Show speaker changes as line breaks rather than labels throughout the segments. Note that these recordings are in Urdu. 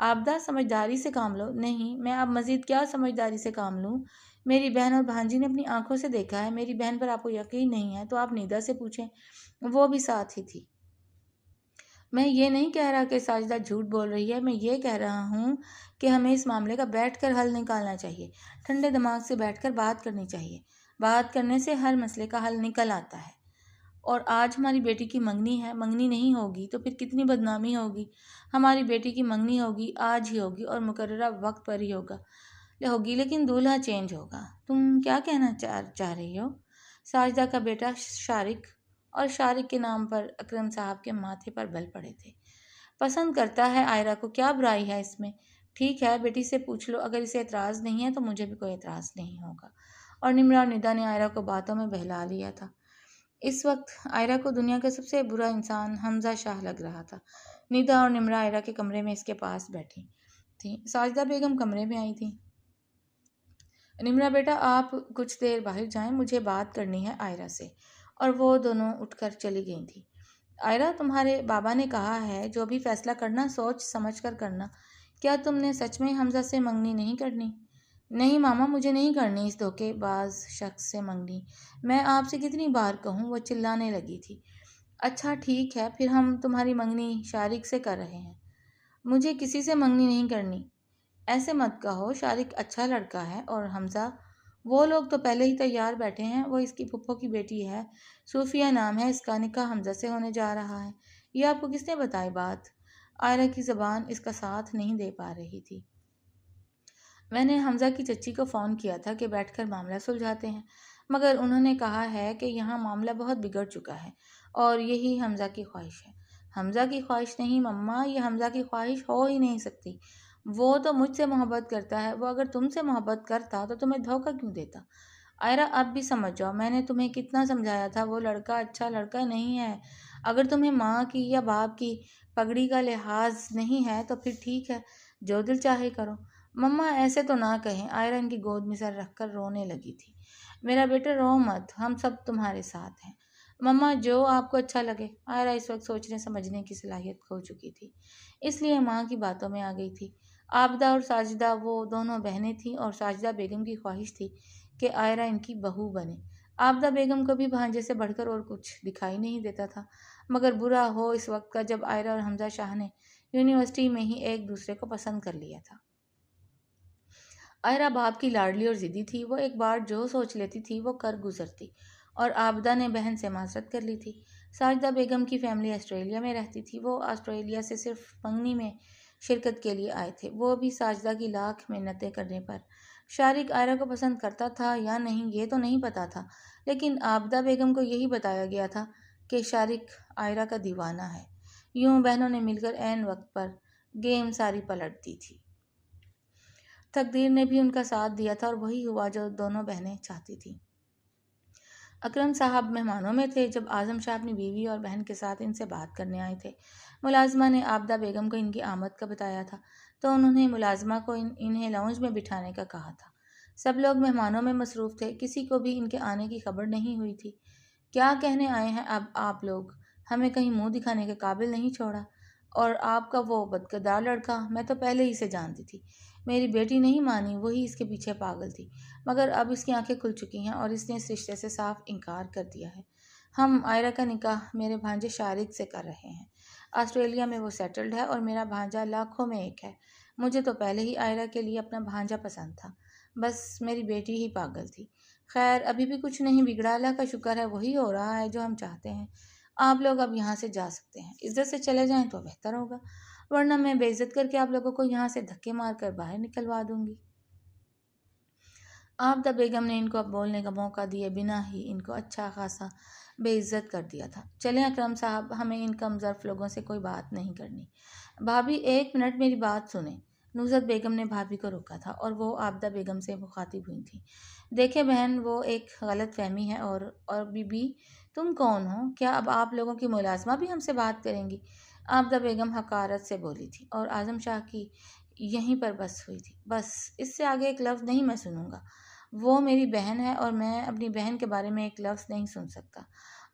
آبدہ سمجھداری سے کام لو۔ نہیں، میں اب مزید کیا سمجھداری سے کام لوں؟ میری بہن اور بھانجی نے اپنی آنکھوں سے دیکھا ہے۔ میری بہن پر آپ کو یقین نہیں ہے تو آپ نیدا سے پوچھیں، وہ بھی ساتھ ہی تھی۔ میں یہ نہیں کہہ رہا کہ ساجدہ جھوٹ بول رہی ہے، میں یہ کہہ رہا ہوں کہ ہمیں اس معاملے کا بیٹھ کر حل نکالنا چاہیے، ٹھنڈے دماغ سے بیٹھ کر بات کرنی چاہیے۔ بات کرنے سے ہر مسئلے کا حل نکل آتا ہے۔ اور آج ہماری بیٹی کی منگنی ہے، منگنی نہیں ہوگی تو پھر کتنی بدنامی ہوگی۔ ہماری بیٹی کی منگنی ہوگی، آج ہی ہوگی اور مقررہ وقت پر ہی ہوگی، لیکن دولہا چینج ہوگا۔ تم کیا کہنا چاہ رہی ہو؟ ساجدہ کا بیٹا شارق، اور شارق کے نام پر اکرم صاحب کے ماتھے پر بل پڑے تھے۔ پسند کرتا ہے آئرہ کو، کیا برائی ہے اس میں؟ ٹھیک ہے، بیٹی سے پوچھ لو، اگر اسے اعتراض نہیں ہے تو مجھے بھی کوئی اعتراض نہیں ہوگا۔ اور نمرہ اور ندا نے آئرہ کو باتوں میں بہلا لیا تھا۔ اس وقت آئرہ کو دنیا کا سب سے برا انسان حمزہ شاہ لگ رہا تھا۔ ندا اور نمرہ آئرہ کے کمرے میں اس کے پاس بیٹھی تھیں۔ ساجدہ بیگم کمرے میں آئی تھیں۔ نمرہ بیٹا، آپ کچھ دیر باہر جائیں، مجھے بات کرنی ہے آئرہ سے۔ اور وہ دونوں اٹھ کر چلی گئی تھیں۔ آئرہ، تمہارے بابا نے کہا ہے جو بھی فیصلہ کرنا سوچ سمجھ کر کرنا۔ کیا تم نے سچ میں حمزہ سے منگنی نہیں کرنی؟ نہیں ماما، مجھے نہیں کرنی اس دھوکے باز شخص سے منگنی۔ میں آپ سے کتنی بار کہوں؟ وہ چلانے لگی تھی۔ اچھا ٹھیک ہے، پھر ہم تمہاری منگنی شارق سے کر رہے ہیں۔ مجھے کسی سے منگنی نہیں کرنی۔ ایسے مت کہو، شارق اچھا لڑکا ہے، اور حمزہ، وہ لوگ تو پہلے ہی تیار بیٹھے ہیں۔ وہ اس کی پھپھو کی بیٹی ہے، صوفیہ نام ہے، اس کا نکاح حمزہ سے ہونے جا رہا ہے۔ یہ آپ کو کس نے بتائی بات؟ آئرہ کی زبان اس کا ساتھ نہیں دے پا رہی تھی۔ میں نے حمزہ کی چچی کو فون کیا تھا کہ بیٹھ کر معاملہ سلجھاتے ہیں، مگر انہوں نے کہا ہے کہ یہاں معاملہ بہت بگڑ چکا ہے اور یہی حمزہ کی خواہش ہے۔ حمزہ کی خواہش نہیں مما، یہ حمزہ کی خواہش ہو ہی نہیں سکتی۔ وہ تو مجھ سے محبت کرتا ہے۔ وہ اگر تم سے محبت کرتا تو تمہیں دھوکہ کیوں دیتا؟ آئرہ، اب بھی سمجھ جاؤ، میں نے تمہیں کتنا سمجھایا تھا، وہ لڑکا اچھا لڑکا نہیں ہے۔ اگر تمہیں ماں کی یا باپ کی پگڑی کا لحاظ نہیں ہے تو پھر ٹھیک ہے، جو دل چاہے کرو۔ مما ایسے تو نہ کہیں۔ آئرہ ان کی گود میں سر رکھ کر رونے لگی تھی۔ میرا بیٹا رو مت، ہم سب تمہارے ساتھ ہیں۔ مما جو آپ کو اچھا لگے۔ آئرہ اس وقت سوچنے سمجھنے کی صلاحیت کھو چکی تھی، اس لیے ماں کی باتوں میں آ گئی تھی۔ آبدہ اور ساجدہ وہ دونوں بہنیں تھیں اور ساجدہ بیگم کی خواہش تھی کہ آئرہ ان کی بہو بنے۔ آبدہ بیگم کو بھی بھانجے سے بڑھ کر اور کچھ دکھائی نہیں دیتا تھا، مگر برا ہو اس وقت کا جب آئرہ اور حمزہ شاہ نے یونیورسٹی میں ہی ایک دوسرے کو پسند کر لیا تھا۔ آئرہ باپ کی لاڈلی اور ضدی تھی، وہ ایک بار جو سوچ لیتی تھی وہ کر گزرتی، اور آبدہ نے بہن سے معذرت کر لی تھی۔ ساجدہ بیگم کی فیملی آسٹریلیا میں رہتی تھی۔ وہ آسٹریلیا سے صرف منگنی میں شرکت کے لیے آئے تھے، وہ بھی ساجدہ کی لاکھ منتیں کرنے پر۔ شارق آئرہ کو پسند کرتا تھا یا نہیں یہ تو نہیں پتا تھا، لیکن آبدہ بیگم کو یہی بتایا گیا تھا کہ شارق آئرہ کا دیوانہ ہے۔ یوں بہنوں نے مل کر عین وقت پر گیم ساری پلٹ دی تھی۔ تقدیر نے بھی ان کا ساتھ دیا تھا اور وہی ہوا جو دونوں بہنیں چاہتی تھیں۔ اکرم صاحب مہمانوں میں تھے جب اعظم شاہ اپنی بیوی اور بہن کے ساتھ ان سے بات کرنے آئے تھے۔ ملازمہ نے آبدہ بیگم کو ان کی آمد کا بتایا تھا تو انہوں نے ملازمہ کو انہیں لاؤنج میں بٹھانے کا کہا تھا۔ سب لوگ مہمانوں میں مصروف تھے، کسی کو بھی ان کے آنے کی خبر نہیں ہوئی تھی۔ کیا کہنے آئے ہیں اب آپ لوگ؟ ہمیں کہیں منہ دکھانے کے قابل نہیں چھوڑا۔ اور آپ کا وہ بدکردار لڑکا، میں تو پہلے ہی سے جانتی تھی۔ میری بیٹی نہیں مانی، وہی اس کے پیچھے پاگل تھی، مگر اب اس کی آنکھیں کھل چکی ہیں اور اس نے اس رشتے سے صاف انکار کر دیا ہے۔ ہم آئرہ کا نکاح میرے بھانجے شارق سے کر رہے ہیں۔ آسٹریلیا میں وہ سیٹلڈ ہے اور میرا بھانجا لاکھوں میں ایک ہے۔ مجھے تو پہلے ہی آئرہ کے لیے اپنا بھانجا پسند تھا، بس میری بیٹی ہی پاگل تھی۔ خیر، ابھی بھی کچھ نہیں بگڑا، اللہ کا شکر ہے وہی ہو رہا ہے جو ہم چاہتے ہیں۔ آپ لوگ اب یہاں سے جا سکتے ہیں، عزت سے چلے جائیں تو بہتر ہوگا، ورنہ میں بے عزت کر کے آپ لوگوں کو یہاں سے دھکے مار کر باہر نکلوا دوں گی۔ آبدہ بیگم نے ان کو اب بولنے کا موقع دیے بنا ہی ان کو اچھا خاصا بے عزت کر دیا تھا۔ چلیں اکرم صاحب، ہمیں ان کم ظرف لوگوں سے کوئی بات نہیں کرنی۔ بھابھی ایک منٹ میری بات سنیں۔ نوزت بیگم نے بھابھی کو روکا تھا اور وہ آبدہ بیگم سے مخاطب ہوئی تھیں۔ دیکھیں بہن، وہ ایک غلط فہمی ہے اور بی بی تم کون ہو؟ کیا اب آپ لوگوں کی ملازمہ بھی ہم سے بات کریں گی؟ آبدہ بیگم حقارت سے بولی تھی اور اعظم شاہ کی یہیں پر بس ہوئی تھی۔ بس اس سے آگے ایک لفظ نہیں میں سنوں گا۔ وہ میری بہن ہے اور میں اپنی بہن کے بارے میں ایک لفظ نہیں سن سکتا۔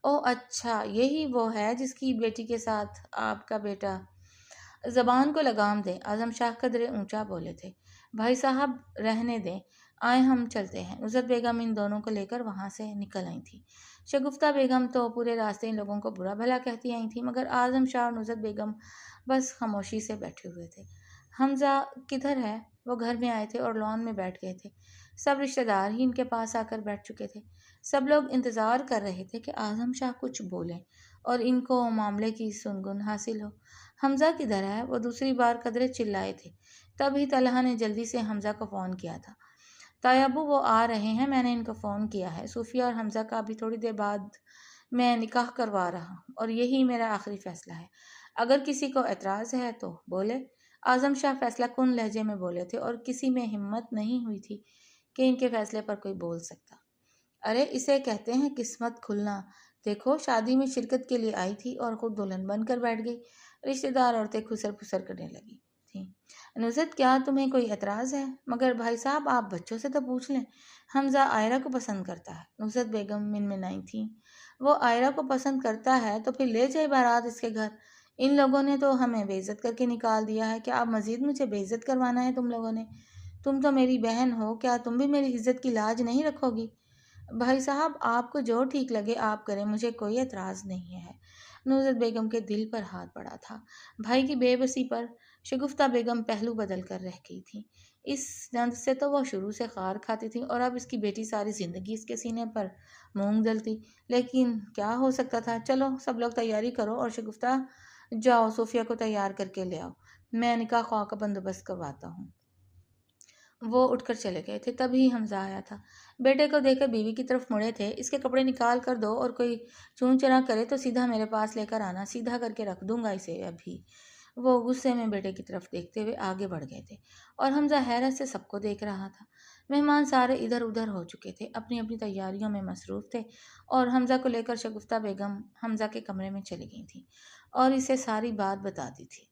او اچھا، یہی وہ ہے جس کی بیٹی کے ساتھ آپ کا بیٹا زبان کو لگام دیں، اعظم شاہ قدرے اونچا بولے تھے۔ بھائی صاحب رہنے دیں، آئے ہم چلتے ہیں۔ نصرت بیگم ان دونوں کو لے کر وہاں سے نکل آئی تھی۔ شگفتہ بیگم تو پورے راستے ان لوگوں کو برا بھلا کہتی آئی تھی، مگر اعظم شاہ اور نصرت بیگم بس خاموشی سے بیٹھے ہوئے تھے۔ حمزہ کدھر ہے؟ وہ گھر میں آئے تھے اور لان میں بیٹھ گئے تھے۔ سب رشتہ دار ہی ان کے پاس آ کر بیٹھ چکے تھے۔ سب لوگ انتظار کر رہے تھے کہ اعظم شاہ کچھ بولیں اور ان کو معاملے کی سنگن حاصل ہو۔ حمزہ کدھر ہے؟ وہ دوسری بار قدرے چلائے تھے۔ تب ہی طلحہ نے جلدی سے حمزہ کو فون کیا تھا۔ تایا ابو وہ آ رہے ہیں، میں نے ان کو فون کیا ہے۔ صوفیہ اور حمزہ کا ابھی تھوڑی دیر بعد میں نکاح کروا رہا ہوں اور یہی میرا آخری فیصلہ ہے۔ اگر کسی کو اعتراض ہے تو بولے۔ اعظم شاہ فیصلہ کن لہجے میں بولے تھے اور کسی میں ہمت نہیں ہوئی تھی کہ ان کے فیصلے پر کوئی بول سکتا۔ ارے اسے کہتے ہیں قسمت کھلنا۔ دیکھو شادی میں شرکت کے لیے آئی تھی اور خود دلہن بن کر بیٹھ گئی۔ رشتہ دار عورتیں خسر پھسر کرنے لگی تھیں۔ نصرت کیا تمہیں کوئی اعتراض ہے؟ مگر بھائی صاحب آپ بچوں سے تو پوچھ لیں۔ حمزہ عائرہ کو پسند کرتا ہے۔ نصرت بیگم منمنائی تھیں۔ وہ عائرہ کو پسند کرتا ہے تو پھر لے جائے بارات اس کے گھر۔ ان لوگوں نے تو ہمیں بے عزت کر کے نکال دیا ہے، کیا اب مزید مجھے بے عزت کروانا ہے تم لوگوں نے؟ تم تو میری بہن ہو، کیا تم بھی میری عزت کی لاج نہیں رکھو گی؟ بھائی صاحب آپ کو جو ٹھیک لگے آپ کریں، مجھے کوئی اعتراض نہیں ہے۔ نصرت بیگم کے دل پر ہاتھ پڑا تھا۔ بھائی کی بے بسی پر شگفتہ بیگم پہلو بدل کر رہ گئی تھی۔ اس نند سے تو وہ شروع سے خار کھاتی تھی اور اب اس کی بیٹی ساری زندگی اس کے سینے پر مونگ ڈلتی، لیکن کیا ہو سکتا تھا؟ چلو سب لوگ تیاری کرو اور شگفتہ جاؤ صوفیہ کو تیار کر کے لے آؤ، میں نکاح خواہ کا بندوبست کرواتا ہوں۔ وہ اٹھ کر چلے گئے تھے، تبھی حمزہ آیا تھا۔ بیٹے کو دیکھ کر بیوی کی طرف مڑے تھے۔ اس کے کپڑے نکال کر دو اور کوئی چون چرا کرے تو سیدھا میرے پاس لے کر آنا، سیدھا کر کے رکھ دوں گا اسے ابھی۔ وہ غصے میں بیٹے کی طرف دیکھتے ہوئے آگے بڑھ گئے تھے اور حمزہ حیرت سے سب کو دیکھ رہا تھا۔ مہمان سارے ادھر ادھر ہو چکے تھے، اپنی اپنی تیاریوں میں مصروف تھے اور حمزہ کو لے کر شگفتہ بیگم حمزہ کے کمرے میں چلی گئی تھیں اور اسے ساری بات بتا دی تھی۔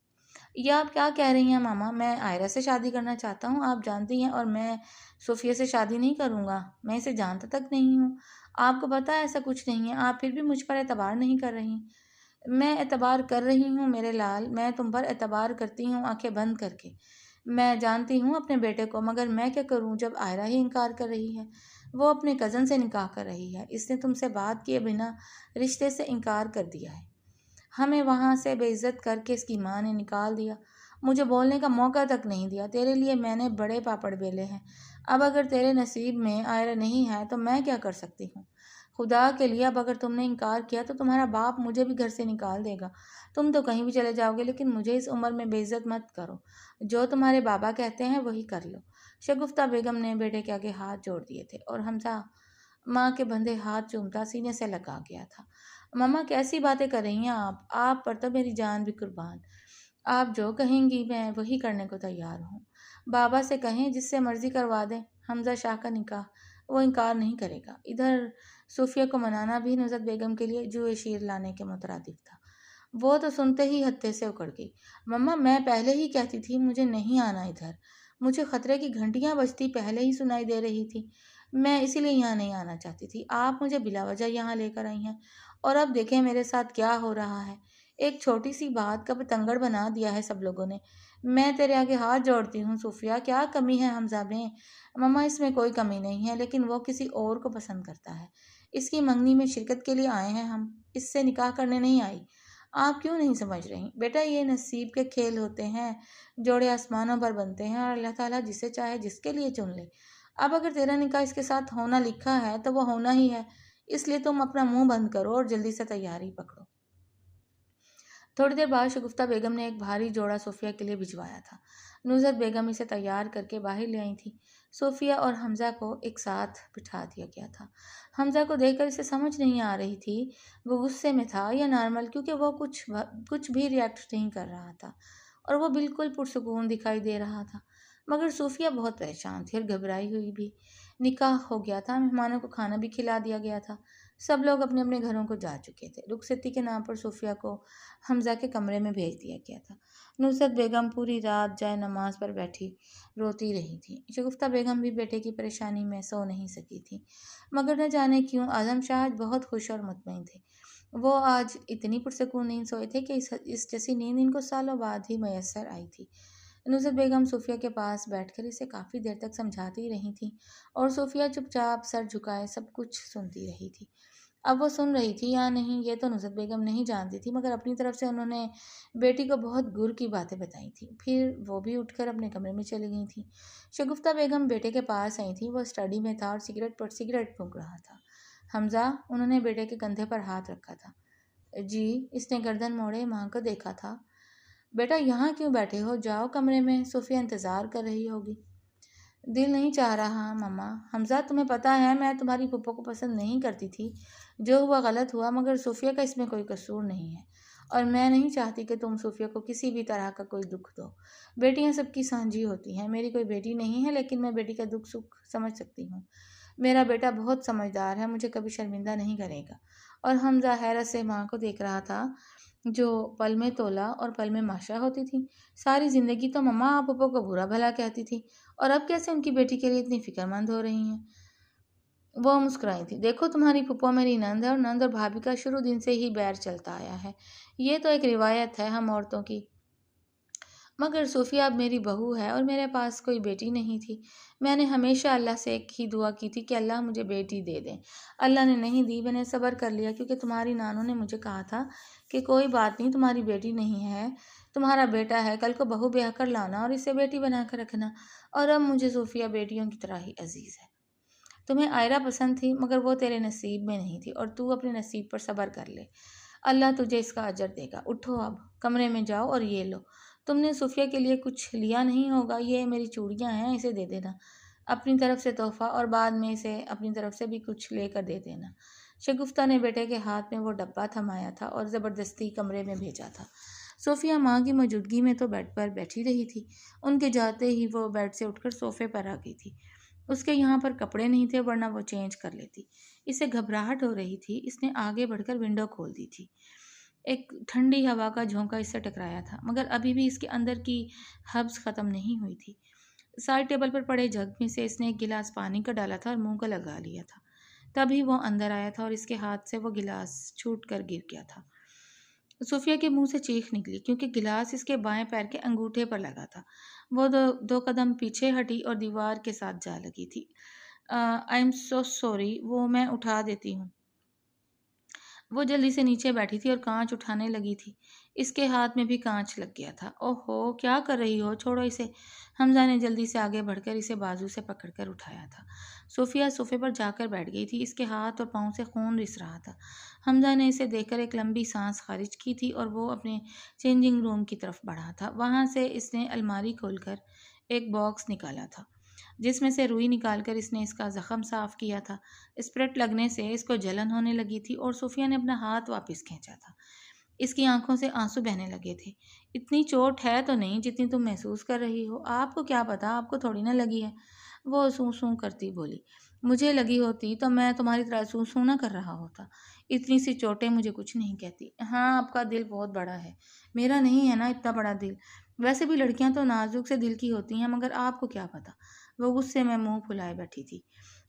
یہ آپ کیا کہہ رہی ہیں ماما؟ میں عائرہ سے شادی کرنا چاہتا ہوں، آپ جانتی ہیں، اور میں صوفیہ سے شادی نہیں کروں گا۔ میں اسے جانتا تک نہیں ہوں۔ آپ کو پتہ ہے ایسا کچھ نہیں ہے، آپ پھر بھی مجھ پر اعتبار نہیں کر رہی۔ میں اعتبار کر رہی ہوں میرے لال، میں تم پر اعتبار کرتی ہوں آنکھیں بند کر کے۔ میں جانتی ہوں اپنے بیٹے کو، مگر میں کیا کروں جب عائرہ ہی انکار کر رہی ہے؟ وہ اپنے کزن سے نکاح کر رہی ہے، اس نے تم سے بات کیے بنا رشتے سے انکار کر دیا ہے۔ ہمیں وہاں سے بے عزت کر کے اس کی ماں نے نکال دیا، مجھے بولنے کا موقع تک نہیں دیا۔ تیرے لیے میں نے بڑے پاپڑ بیلے ہیں، اب اگر تیرے نصیب میں عائرہ نہیں ہے تو میں کیا کر سکتی ہوں؟ خدا کے لیے اب اگر تم نے انکار کیا تو تمہارا باپ مجھے بھی گھر سے نکال دے گا۔ تم تو کہیں بھی چلے جاؤ گے، لیکن مجھے اس عمر میں بے عزت مت کرو۔ جو تمہارے بابا کہتے ہیں وہی کر لو۔ شگفتہ بیگم نے بیٹے کے آگے ہاتھ جوڑ دیے تھے اور حمزہ ماں کے بندھے ہاتھ چومتا سینے سے لگا گیا تھا۔ ماما کیسی باتیں کر رہی ہیں آپ پر تو میری جان بھی قربان۔ آپ جو کہیں گی میں وہی کرنے کو تیار ہوں۔ بابا سے کہیں جس سے مرضی کروا دیں حمزہ شاہ کا نکاح، وہ انکار نہیں کرے گا۔ ادھر صوفیہ کو منانا بھی نصرت بیگم کے لیے جوئے شیر لانے کے مترادف تھا۔ وہ تو سنتے ہی ہتھے سے اکڑ گئی۔ مما میں پہلے ہی کہتی تھی مجھے نہیں آنا ادھر، مجھے خطرے کی گھنٹیاں بجتی پہلے ہی سنائی دے رہی تھی، میں اسی لیے یہاں نہیں آنا چاہتی تھی۔ آپ مجھے بلا وجہ یہاں لے کر آئی ہیں اور اب دیکھیں میرے ساتھ کیا ہو رہا ہے۔ ایک چھوٹی سی بات کا پتنگڑ بنا دیا ہے سب لوگوں نے۔ میں تیرے آگے ہاتھ جوڑتی ہوں صوفیہ، کیا کمی ہے حمزہ میں؟ مما اس میں کوئی کمی نہیں ہے، لیکن وہ کسی اور کو پسند کرتا ہے۔ اس کی منگنی میں شرکت کے لیے آئے ہیں ہم، اس سے نکاح کرنے نہیں آئی۔ آپ کیوں نہیں سمجھ رہی؟ بیٹا یہ نصیب کے کھیل ہوتے ہیں، جوڑے آسمانوں پر بنتے ہیں اور اللہ تعالیٰ جسے چاہے جس کے لیے چن لے۔ اب اگر تیرا نکاح اس کے ساتھ ہونا لکھا ہے تو وہ ہونا ہی ہے، اس لیے تم اپنا منہ بند کرو اور جلدی سے تیاری پکڑو۔ تھوڑی دیر بعد شگفتہ بیگم نے ایک بھاری جوڑا صوفیہ کے لیے بھجوایا تھا۔ نصرت بیگم اسے تیار کر کے باہر لے آئی تھی۔ صوفیہ اور حمزہ کو ایک ساتھ بٹھا دیا گیا تھا۔ حمزہ کو دیکھ کر اسے سمجھ نہیں آ رہی تھی وہ غصے میں تھا یا نارمل، کیونکہ وہ کچھ بھی ریئیکٹ نہیں کر رہا تھا اور وہ بالکل پرسکون دکھائی دے رہا تھا۔ مگر صوفیہ بہت پریشان تھی اور گھبرائی ہوئی بھی۔ نکاح ہو گیا تھا، مہمانوں کو کھانا بھی کھلا دیا گیا تھا، سب لوگ اپنے اپنے گھروں کو جا چکے تھے۔ رخصتی کے نام پر صوفیہ کو حمزہ کے کمرے میں بھیج دیا گیا تھا۔ نصرت بیگم پوری رات جائے نماز پر بیٹھی روتی رہی تھی۔ شگفتہ بیگم بھی بیٹے کی پریشانی میں سو نہیں سکی تھی، مگر نہ جانے کیوں اعظم شاہ بہت خوش اور مطمئن تھے۔ وہ آج اتنی پرسکون نیند سوئے تھے کہ اس جیسی نیند ان کو سالوں بعد ہی میسر آئی تھی۔ نصرت بیگم صوفیہ کے پاس بیٹھ کر اسے کافی دیر تک سمجھاتی رہی تھیں اور صوفیہ چپ چاپ سر جھکائے سب کچھ سنتی رہی تھی۔ اب وہ سن رہی تھی یا نہیں یہ تو نصرت بیگم نہیں جانتی تھی، مگر اپنی طرف سے انہوں نے بیٹی کو بہت گر کی باتیں بتائی تھیں۔ پھر وہ بھی اٹھ کر اپنے کمرے میں چلی گئی تھیں۔ شگفتہ بیگم بیٹے کے پاس آئی تھیں۔ وہ اسٹڈی میں تھا اور سگریٹ پر سگریٹ پھونک رہا تھا۔ حمزہ، انہوں نے بیٹے کے کندھے پر ہاتھ رکھا تھا۔ جی، اس نے گردن موڑے ماں کو دیکھا تھا۔ بیٹا یہاں کیوں بیٹھے ہو؟ جاؤ کمرے میں، صوفیہ انتظار کر رہی ہوگی۔ دل نہیں چاہ رہا ماما۔ حمزہ، تمہیں پتہ ہے میں تمہاری پھپھو کو پسند نہیں کرتی تھی۔ جو ہوا غلط ہوا، مگر صوفیہ کا اس میں کوئی قصور نہیں ہے، اور میں نہیں چاہتی کہ تم صوفیہ کو کسی بھی طرح کا کوئی دکھ دو۔ بیٹیاں سب کی سانجھی ہوتی ہیں، میری کوئی بیٹی نہیں ہے، لیکن میں بیٹی کا دکھ سکھ سمجھ سکتی ہوں۔ میرا بیٹا بہت سمجھدار ہے، مجھے کبھی شرمندہ نہیں کرے گا۔ اور حمزہ حیرت سے ماں کو دیکھ رہا تھا، جو پل میں تولا اور پل میں ماشا ہوتی تھی۔ ساری زندگی تو مما آپ پھپھو کو برا بھلا کہتی تھی، اور اب کیسے ان کی بیٹی کے لیے اتنی فکر مند ہو رہی ہیں؟ وہ مسکرائی تھی۔ دیکھو تمہاری پھپھو میری نند ہے، اور نند اور بھابھی کا شروع دن سے ہی بیر چلتا آیا ہے۔ یہ تو ایک روایت ہے ہم عورتوں کی۔ مگر صوفیہ اب میری بہو ہے، اور میرے پاس کوئی بیٹی نہیں تھی۔ میں نے ہمیشہ اللہ سے ایک ہی دعا کی تھی کہ اللہ مجھے بیٹی دے دیں۔ اللہ نے نہیں دی، میں نے صبر کر لیا، کیونکہ تمہاری نانو نے مجھے کہا تھا کہ کوئی بات نہیں، تمہاری بیٹی نہیں ہے، تمہارا بیٹا ہے، کل کو بہو بیاہ کر لانا اور اسے بیٹی بنا کر رکھنا۔ اور اب مجھے صوفیہ بیٹیوں کی طرح ہی عزیز ہے۔ تمہیں آئرہ پسند تھی، مگر وہ تیرے نصیب میں نہیں تھی، اور تو اپنے نصیب پر صبر کر لے، اللہ تجھے اس کا اجر دے گا۔ اٹھو اب کمرے میں جاؤ اور یہ لو، تم نے صوفیہ کے لیے کچھ لیا نہیں ہوگا، یہ میری چوڑیاں ہیں، اسے دے دینا اپنی طرف سے تحفہ، اور بعد میں اسے اپنی طرف سے بھی کچھ لے کر دے دینا۔ شگفتہ نے بیٹے کے ہاتھ میں وہ ڈبہ تھمایا تھا اور زبردستی کمرے میں بھیجا تھا۔ صوفیہ ماں کی موجودگی میں تو بیڈ پر بیٹھی رہی تھی۔ ان کے جاتے ہی وہ بیڈ سے اٹھ کر صوفے پر آ گئی تھی۔ اس کے یہاں پر کپڑے نہیں تھے، ورنہ وہ چینج کر لیتی۔ اسے گھبراہٹ ہو رہی تھی۔ اس نے آگے بڑھ کر ونڈو کھول دی تھی۔ ایک ٹھنڈی ہوا کا جھونکا اس سے ٹکرایا تھا، مگر ابھی بھی اس کے اندر کی حبس ختم نہیں ہوئی تھی۔ سائڈ ٹیبل پر پڑے جگ میں سے اس نے ایک گلاس پانی کا ڈالا تھا اور منہ کو لگا لیا تھا۔ تبھی وہ اندر آیا تھا اور اس کے ہاتھ سے وہ گلاس چھوٹ کر گر گیا تھا۔ صوفیہ کے منہ سے چیخ نکلی، کیونکہ گلاس اس کے بائیں پیر کے انگوٹھے پر لگا تھا۔ وہ دو قدم پیچھے ہٹی اور دیوار کے ساتھ جا لگی تھی۔ آئی ایم سو سوری، وہ میں اٹھا دیتی ہوں۔ وہ جلدی سے نیچے بیٹھی تھی اور کانچ اٹھانے لگی تھی۔ اس کے ہاتھ میں بھی کانچ لگ گیا تھا۔ اوہو، کیا کر رہی ہو؟ چھوڑو اسے۔ حمزہ نے جلدی سے آگے بڑھ کر اسے بازو سے پکڑ کر اٹھایا تھا۔ صوفیہ صوفے پر جا کر بیٹھ گئی تھی۔ اس کے ہاتھ اور پاؤں سے خون رس رہا تھا۔ حمزہ نے اسے دیکھ کر ایک لمبی سانس خارج کی تھی اور وہ اپنے چینجنگ روم کی طرف بڑھا تھا۔ وہاں سے اس نے الماری کھول کر ایک باکس نکالا تھا، جس میں سے روئی نکال کر اس نے اس کا زخم صاف کیا تھا۔ اسپرٹ لگنے سے اس کو جلن ہونے لگی تھی اور صوفیہ نے اپنا ہاتھ واپس کھینچا تھا۔ اس کی آنکھوں سے آنسو بہنے لگے تھے۔ اتنی چوٹ ہے تو نہیں جتنی تم محسوس کر رہی ہو۔ آپ کو کیا پتا، آپ کو تھوڑی نہ لگی ہے، وہ سوں سوں کرتی بولی۔ مجھے لگی ہوتی تو میں تمہاری طرح سوں سوں نہ کر رہا ہوتا۔ اتنی سی چوٹیں مجھے کچھ نہیں کہتی۔ ہاں، آپ کا دل بہت بڑا ہے، میرا نہیں ہے نا اتنا بڑا دل۔ ویسے بھی لڑکیاں تو نازک سے دل کی ہوتی ہیں، مگر آپ کو کیا پتا۔ وہ غصے میں منہ پھلائے بیٹھی تھی۔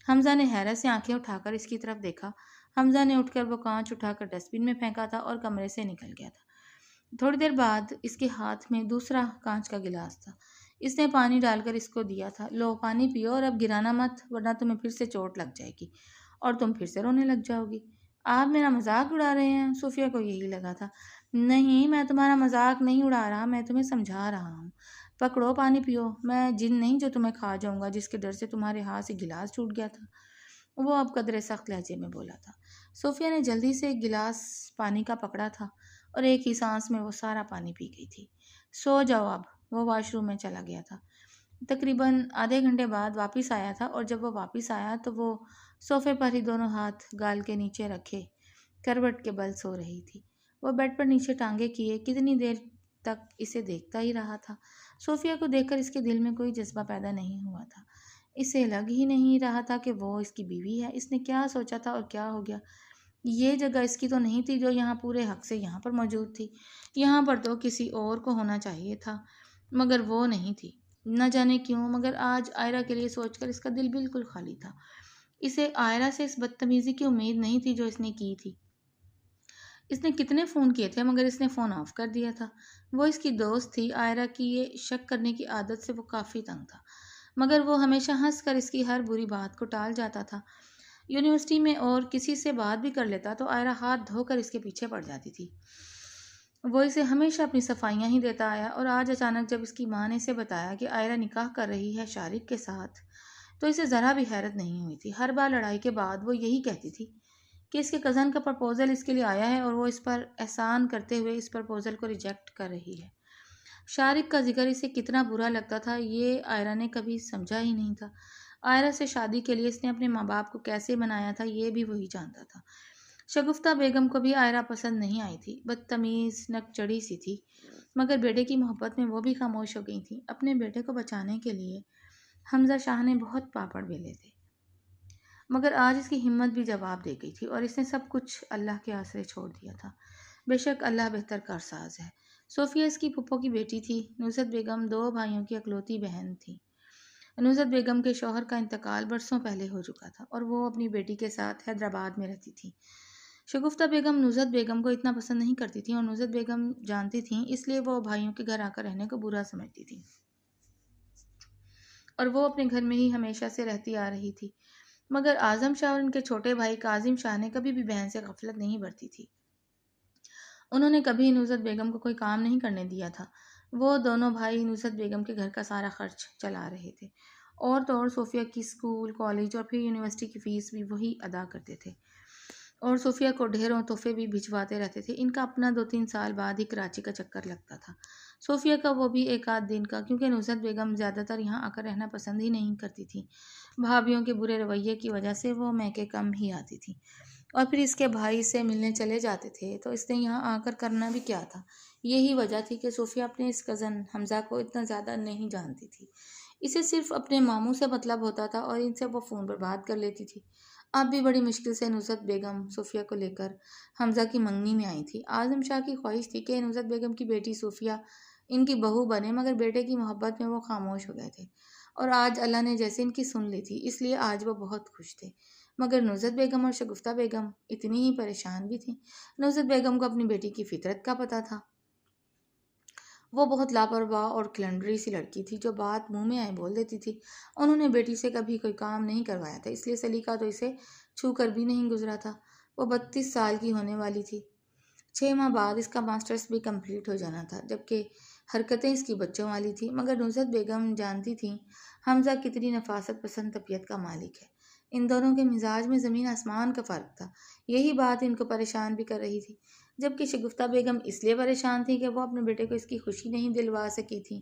حمزہ نے حیرت سے آنکھیں اٹھا کر اس کی طرف دیکھا۔ حمزہ نے اٹھ کر وہ کانچ اٹھا کر ڈسٹ بن میں پھینکا تھا اور کمرے سے نکل گیا تھا۔ تھوڑی دیر بعد اس کے ہاتھ میں دوسرا کانچ کا گلاس تھا۔ اس نے پانی ڈال کر اس کو دیا تھا۔ لو پانی پیو، اور اب گرانا مت، ورنہ تمہیں پھر سے چوٹ لگ جائے گی اور تم پھر سے رونے لگ جاؤ گی۔ آپ میرا مذاق اڑا رہے ہیں؟ صوفیہ کو یہی لگا تھا۔ نہیں، میں تمہارا مذاق نہیں اڑا رہا، میں تمہیں سمجھا رہا ہوں۔ پکڑو پانی پیو، میں جن نہیں جو تمہیں کھا جاؤں گا، جس کے ڈر سے تمہارے ہاتھ سے گلاس ٹوٹ گیا تھا، وہ اب قدرے سخت لہجے میں بولا تھا۔ صوفیہ نے جلدی سے ایک گلاس پانی کا پکڑا تھا اور ایک ہی سانس میں وہ سارا پانی پی گئی تھی۔ سو جاؤ اب، وہ واش روم میں چلا گیا تھا۔ تقریباً آدھے گھنٹے بعد واپس آیا تھا، اور جب وہ واپس آیا تو وہ صوفے پر ہی دونوں ہاتھ گال کے نیچے رکھے کروٹ کے بل سو رہی تھی۔ وہ بیڈ پر نیچے ٹانگیں کیے کتنی دیر تک اسے دیکھتا ہی رہا تھا۔ صوفیہ کو دیکھ کر اس کے دل میں کوئی جذبہ پیدا نہیں ہوا تھا۔ اسے لگ ہی نہیں رہا تھا کہ وہ اس کی بیوی ہے۔ اس نے کیا سوچا تھا اور کیا ہو گیا؟ یہ جگہ اس کی تو نہیں تھی جو یہاں پورے حق سے یہاں پر موجود تھی۔ یہاں پر تو کسی اور کو ہونا چاہیے تھا، مگر وہ نہیں تھی۔ نہ جانے کیوں، مگر آج آئرہ کے لیے سوچ کر اس کا دل بالکل خالی تھا۔ اسے آئرہ سے اس بدتمیزی کی امید نہیں تھی جو اس نے کی تھی۔ اس نے کتنے فون کیے تھے مگر اس نے فون آف کر دیا تھا۔ وہ اس کی دوست تھی عائرہ کی، یہ شک کرنے کی عادت سے وہ کافی تنگ تھا، مگر وہ ہمیشہ ہنس کر اس کی ہر بری بات کو ٹال جاتا تھا۔ یونیورسٹی میں اور کسی سے بات بھی کر لیتا تو عائرہ ہاتھ دھو کر اس کے پیچھے پڑ جاتی تھی۔ وہ اسے ہمیشہ اپنی صفائیاں ہی دیتا آیا، اور آج اچانک جب اس کی ماں نے اسے بتایا کہ عائرہ نکاح کر رہی ہے شارق کے ساتھ، تو اسے ذرا بھی حیرت نہیں ہوئی تھی۔ ہر بار لڑائی کے بعد وہ یہی کہتی تھی کہ اس کے کزن کا پرپوزل اس کے لیے آیا ہے اور وہ اس پر احسان کرتے ہوئے اس پرپوزل کو ریجیکٹ کر رہی ہے۔ شارق کا ذکر اسے کتنا برا لگتا تھا یہ عائرہ نے کبھی سمجھا ہی نہیں تھا۔ عائرہ سے شادی کے لیے اس نے اپنے ماں باپ کو کیسے منایا تھا یہ بھی وہی جانتا تھا۔ شگفتہ بیگم کو بھی عائرہ پسند نہیں آئی تھی، بدتمیز نک چڑھی سی تھی، مگر بیٹے کی محبت میں وہ بھی خاموش ہو گئی تھی۔ اپنے بیٹے کو بچانے کے لیے حمزہ شاہ نے بہت پاپڑ بیلے تھے، مگر آج اس کی ہمت بھی جواب دے گئی تھی اور اس نے سب کچھ اللہ کے آسرے چھوڑ دیا تھا۔ بے شک اللہ بہتر کارساز ہے۔ صوفیہ اس کی پھپھو کی بیٹی تھی۔ نصرت بیگم 2 بھائیوں کی اکلوتی بہن تھی۔ نصرت بیگم کے شوہر کا انتقال برسوں پہلے ہو چکا تھا اور وہ اپنی بیٹی کے ساتھ حیدرآباد میں رہتی تھی۔ شگفتہ بیگم نصرت بیگم کو اتنا پسند نہیں کرتی تھیں اور نصرت بیگم جانتی تھیں، اس لیے وہ بھائیوں کے گھر آ کر رہنے کو برا سمجھتی تھی اور وہ اپنے گھر میں ہی ہمیشہ سے رہتی آ رہی تھی۔ مگر اعظم شاہ اور ان کے چھوٹے بھائی کاظم شاہ نے کبھی بھی بہن سے غفلت نہیں برتی تھی۔ انہوں نے کبھی نصرت بیگم کو کوئی کام نہیں کرنے دیا تھا۔ وہ دونوں بھائی نصرت بیگم کے گھر کا سارا خرچ چلا رہے تھے، اور تو اور صوفیہ کی اسکول، کالج اور پھر یونیورسٹی کی فیس بھی وہی ادا کرتے تھے، اور صوفیہ کو ڈھیروں تحفے بھی بھجواتے رہتے تھے۔ ان کا اپنا 2-3 سال بعد ہی کراچی کا چکر لگتا تھا، صوفیہ کا وہ بھی 1 آدھ دن کا، کیونکہ نصرت بیگم زیادہ تر یہاں آ کر رہنا پسند ہی نہیں کرتی تھی۔ بھابھیوں کے برے رویے کی وجہ سے وہ میکے کم ہی آتی تھی، اور پھر اس کے بھائی سے ملنے چلے جاتے تھے، تو اس نے یہاں آ کر کرنا بھی کیا تھا؟ یہی وجہ تھی کہ صوفیہ اپنے اس کزن حمزہ کو اتنا زیادہ نہیں جانتی تھی۔ اسے صرف اپنے ماموں سے مطلب ہوتا تھا اور ان سے وہ فون پر بات کر لیتی تھی۔ اب بھی بڑی مشکل سے نصرت بیگم صوفیہ کو لے کر حمزہ کی منگنی میں آئی تھی۔ اعظم شاہ کی خواہش تھی کہ نصرت بیگم کی بیٹی صوفیہ ان کی بہو بنے، مگر بیٹے کی محبت میں وہ خاموش ہو گئے تھے، اور آج اللہ نے جیسے ان کی سن لی تھی، اس لیے آج وہ بہت خوش تھے۔ مگر نصرت بیگم اور شگفتہ بیگم اتنی ہی پریشان بھی تھیں۔ نصرت بیگم کو اپنی بیٹی کی فطرت کا پتہ تھا۔ وہ بہت لاپرواہ اور کلنڈری سی لڑکی تھی جو بات منہ میں آئے بول دیتی تھی۔ انہوں نے بیٹی سے کبھی کوئی کام نہیں کروایا تھا، اس لیے سلیقہ تو اسے چھو کر بھی نہیں گزرا تھا۔ وہ 32 سال کی ہونے والی تھی۔ 6 ماہ بعد اس کا ماسٹرز بھی کمپلیٹ ہو جانا تھا، جبکہ حرکتیں اس کی بچوں والی تھیں۔ مگر نصرت بیگم جانتی تھیں حمزہ کتنی نفاست پسند طبیعت کا مالک ہے۔ ان دونوں کے مزاج میں زمین آسمان کا فرق تھا۔ یہی بات ان کو پریشان بھی کر رہی تھی، جبکہ شگفتہ بیگم اس لیے پریشان تھی کہ وہ اپنے بیٹے کو اس کی خوشی نہیں دلوا سکی تھی۔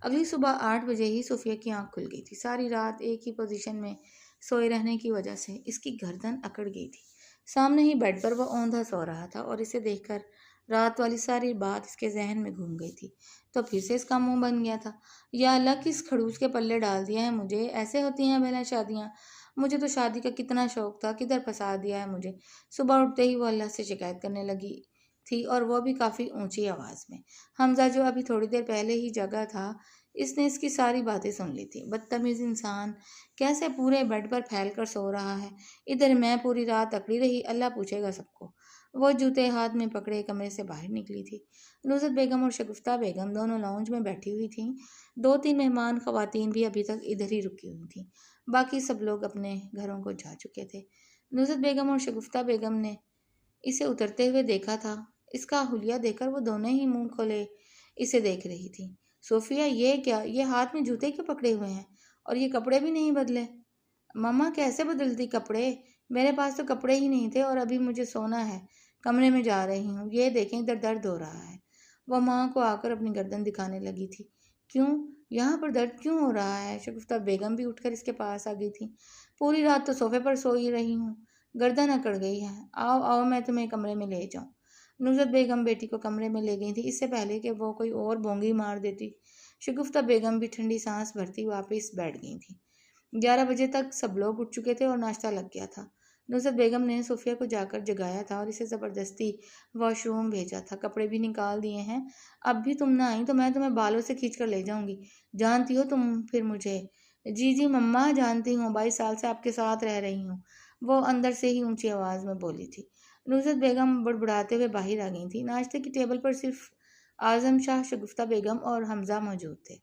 اگلی صبح 8 بجے ہی صوفیہ کی آنکھ کھل گئی تھی۔ ساری رات ایک ہی پوزیشن میں سوئے رہنے کی وجہ سے اس کی گردن اکڑ گئی تھی۔ سامنے ہی بیڈ پر وہ اوندھا سو رہا تھا اور اسے دیکھ کر رات والی ساری بات اس کے ذہن میں گھوم گئی تھی، تو پھر سے اس کا منہ بن گیا تھا۔ یا اللہ کس کھڑوس کے پلے ڈال دیا ہے مجھے، ایسے ہوتی ہیں بہلا شادیاں؟ مجھے تو شادی کا کتنا شوق تھا، کدھر پھنسا دیا ہے مجھے۔ صبح اٹھتے ہی وہ اللہ سے شکایت کرنے لگی تھی، اور وہ بھی کافی اونچی آواز میں۔ حمزہ جو ابھی تھوڑی دیر پہلے ہی جگا تھا، اس نے اس کی ساری باتیں سن لی تھی۔ بدتمیز انسان کیسے پورے بیڈ پر پھیل کر سو رہا ہے، ادھر میں پوری رات اکڑی رہی، اللہ پوچھے گا سب کو۔ وہ جوتے ہاتھ میں پکڑے کمرے سے باہر نکلی تھی۔ نصرت بیگم اور شگفتہ بیگم دونوں لاؤنج میں بیٹھی ہوئی تھیں۔ 2-3 مہمان خواتین بھی ابھی تک ادھر ہی رکی ہوئی تھیں، باقی سب لوگ اپنے گھروں کو جا چکے تھے۔ نصرت بیگم اور شگفتہ بیگم نے اسے اترتے ہوئے دیکھا تھا۔ اس کا حلیہ دیکھ کر وہ دونوں ہی منہ کھولے اسے دیکھ رہی تھی۔ صوفیہ یہ کیا، یہ ہاتھ میں جوتے کیوں پکڑے ہوئے ہیں، اور یہ کپڑے بھی نہیں بدلے؟ ماما کیسے بدلتی کپڑے، میرے پاس تو کپڑے ہی نہیں تھے، اور ابھی مجھے سونا ہے، کمرے میں جا رہی ہوں، یہ دیکھیں ادھر درد ہو رہا ہے۔ وہ ماں کو آ کر اپنی گردن دکھانے لگی تھی۔ کیوں، یہاں پر درد کیوں ہو رہا ہے؟ شگفتہ بیگم بھی اٹھ کر اس کے پاس آ گئی تھی۔ پوری رات تو صوفے پر سوئی رہی ہوں، گردن اکڑ گئی ہے، آؤ آؤ میں تمہیں کمرے میں لے جاؤں۔ نصرت بیگم بیٹی کو کمرے میں لے گئی تھی اس سے پہلے کہ وہ کوئی اور بونگی مار دیتی۔ شگفتہ بیگم بھی ٹھنڈی سانس بھرتی واپس بیٹھ گئی تھی۔ 11 بجے تک سب لوگ اٹھ چکے تھے اور ناشتہ لگ گیا تھا۔ نصرت بیگم نے صوفیہ کو جا کر جگایا تھا اور اسے زبردستی واش روم بھیجا تھا۔ کپڑے بھی نکال دیے ہیں، اب بھی تم نہ آئی تو میں تمہیں بالوں سے کھینچ کر لے جاؤں گی، جانتی ہو تم پھر مجھے۔ جی جی مما جانتی ہوں، 22 سال سے آپ کے ساتھ رہ رہی ہوں، وہ اندر سے ہی اونچی آواز میں بولی تھی۔ نصرت بیگم بڑبڑاتے ہوئے باہر آ گئی تھی۔ ناشتے کی ٹیبل پر صرف اعظم شاہ، شگفتہ بیگم اور حمزہ موجود تھے۔